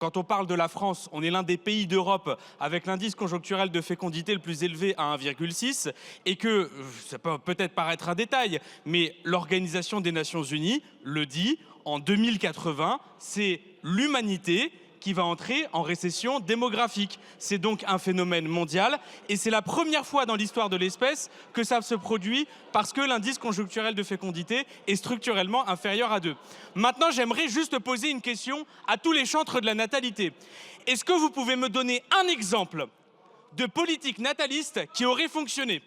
Quand on parle de la France, on est l'un des pays d'Europe avec l'indice conjoncturel de fécondité le plus élevé à 1,6 et que, ça peut peut-être paraître un détail, mais l'Organisation des Nations Unies le dit, en 2080, c'est l'humanité qui va entrer en récession démographique. C'est donc un phénomène mondial et c'est la première fois dans l'histoire de l'espèce que ça se produit parce que l'indice conjoncturel de fécondité est structurellement inférieur à 2. Maintenant, j'aimerais juste poser une question à tous les chantres de la natalité. Est-ce que vous pouvez me donner un exemple de politique nataliste qui aurait fonctionné ?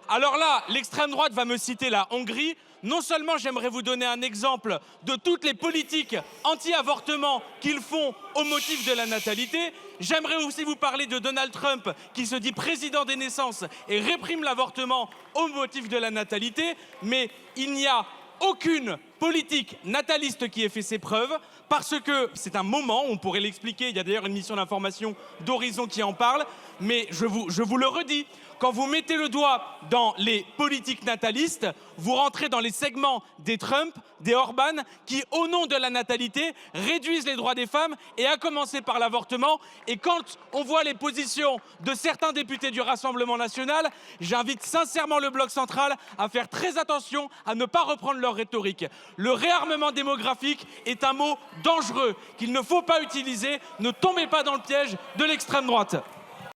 Alors là, l'extrême droite va me citer la Hongrie. Non seulement j'aimerais vous donner un exemple de toutes les politiques anti-avortement qu'ils font au motif de la natalité, j'aimerais aussi vous parler de Donald Trump qui se dit président des naissances et réprime l'avortement au motif de la natalité, mais il n'y a aucune politique nataliste qui ait fait ses preuves parce que c'est un moment, on pourrait l'expliquer, il y a d'ailleurs une mission d'information d'Horizon qui en parle, mais je vous le redis, quand vous mettez le doigt dans les politiques natalistes, vous rentrez dans les segments des Trump, des Orban, qui, au nom de la natalité, réduisent les droits des femmes, et à commencer par l'avortement. Et quand on voit les positions de certains députés du Rassemblement national, j'invite sincèrement le Bloc central à faire très attention à ne pas reprendre leur rhétorique. Le réarmement démographique est un mot dangereux qu'il ne faut pas utiliser. Ne tombez pas dans le piège de l'extrême droite.